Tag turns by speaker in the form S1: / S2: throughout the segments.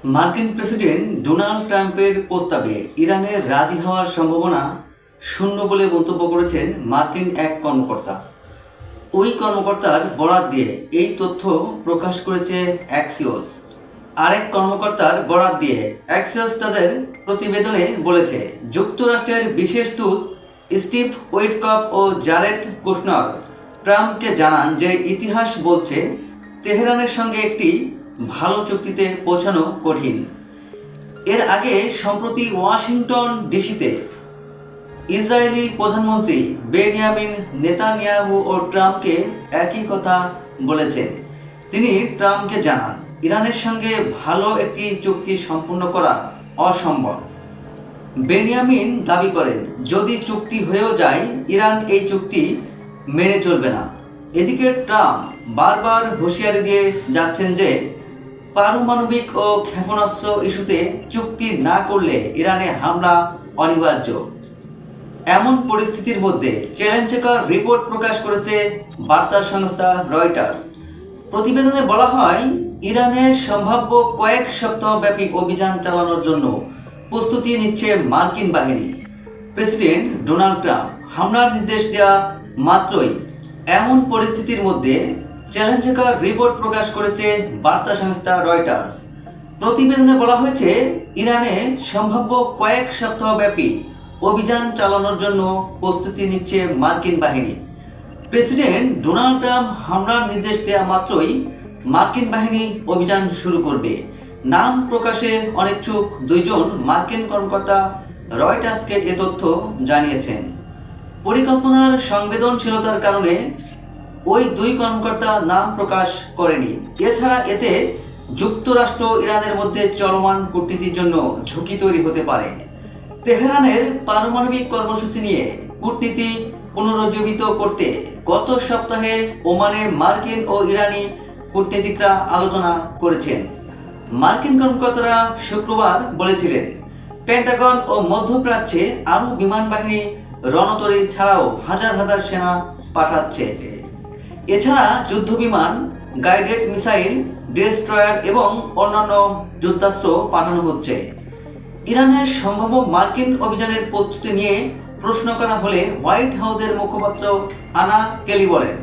S1: মার্কিন president Donald ট্রাম্পের প্রস্তাবে ইরানের রাজি হওয়ার সম্ভাবনা শূন্য বলে মন্তব্য করেছেন মার্কিন এক কর্মকর্তা। ওই কর্মকর্তার বরাত দিয়ে এই তথ্য প্রকাশ করেছে অ্যাক্সিওস। আরেক কর্মকর্তার বরাত দিয়ে অ্যাক্সিওস তাদের প্রতিবেদনে বলেছে, যুক্তরাষ্ট্রের বিশেষ দূত স্টিভ উইটকফ ও জারেড কুশনার ট্রাম্পকে জানান যে ইতিহাস বলছে তেহরানের সঙ্গে একটি ভালো চুক্তিতে পৌঁছানো কঠিন। এর আগে সম্প্রতি ওয়াশিংটন ডিসিতে ইসরায়েলি প্রধানমন্ত্রী বেনিয়ামিন নেতানিয়াহু ও ট্রাম্পকে একই কথা বলেছেন। তিনি ট্রাম্পকে জানান, ইরানের সঙ্গে ভালো একটি চুক্তি সম্পূর্ণ করা অসম্ভব। বেনিয়ামিন দাবি করেন, যদি চুক্তি হয়েও যায় ইরান এই চুক্তি মেনে চলবে না। এদিকে ট্রাম্প বারবার হুঁশিয়ারি দিয়ে যাচ্ছেন যে পারমাণবিক ও ক্ষেপণাস্ত্র ইস্যুতে চুক্তি না করলে ইরানে হামলা অনিবার্য। এমন পরিস্থিতির মধ্যে চ্যালেঞ্জকর রিপোর্ট প্রকাশ করেছে বার্তা সংস্থা রয়টার্স। প্রতিবেদনে বলা হয়, ইরানের সম্ভাব্য কয়েক সপ্তাহব্যাপী অভিযান চালানোর জন্য প্রস্তুতি নিচ্ছে মার্কিন বাহিনী। প্রেসিডেন্ট ডোনাল্ড ট্রাম্প হামলার নির্দেশ দেওয়া মাত্রই এমন পরিস্থিতির মধ্যে চ্যালেঞ্জকর রিপোর্ট প্রকাশ করেছে বার্তা সংস্থা রয়টার্স। প্রতিবেদনে বলা হয়েছে, ইরানে সম্ভাব্য কয়েক সপ্তাহব্যাপী অভিযান চালানোর জন্য প্রস্তুতি নিচ্ছে মার্কিন বাহিনী। প্রেসিডেন্ট ডোনাল্ড ট্রাম্প হামলার নির্দেশ দেওয়া মাত্রই মার্কিন বাহিনী অভিযান শুরু করবে। নাম প্রকাশে অনিচ্ছুক দুইজন মার্কিন কর্মকর্তা রয়টার্সকে এ তথ্য জানিয়েছেন। পরিকল্পনার সংবেদনশীলতার কারণে ওই দুই কর্মকর্তা নাম প্রকাশ করেনি। এছাড়া এতে যুক্তরাষ্ট্র ইরানের মধ্যে চলমান কূটনীতির জন্য ঝুঁকি তৈরি হতে পারে। তেহরানের পারমাণবিক কর্মসূচি নিয়ে কূটনীতি পুনরুজ্জীবিত করতে গত সপ্তাহে ওমানে মার্কিন ও ইরানি কূটনীতিকরা আলোচনা করেছেন। মার্কিন কর্মকর্তারা শুক্রবার বলেছিলেন, পেন্টাগন ও মধ্যপ্রাচ্যে আরও বিমান বাহিনী, রণতরী ছাড়াও হাজার হাজার সেনা পাঠাচ্ছে। এছাড়া যুদ্ধবিমান, গাইডেড মিসাইল, ডেস্ট্রয়ার এবং অন্যান্য যুদ্ধাস্ত্র পাঠানো হচ্ছে। ইরানের সম্ভাব্য মার্কিন অভিযানের প্রস্তুতি নিয়ে প্রশ্ন করা হলে হোয়াইট হাউসের মুখপাত্র আনা কেলি বলেন,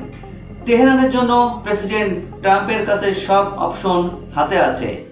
S1: তেহরানের জন্য প্রেসিডেন্ট ট্রাম্পের কাছে সব অপশন হাতে আছে।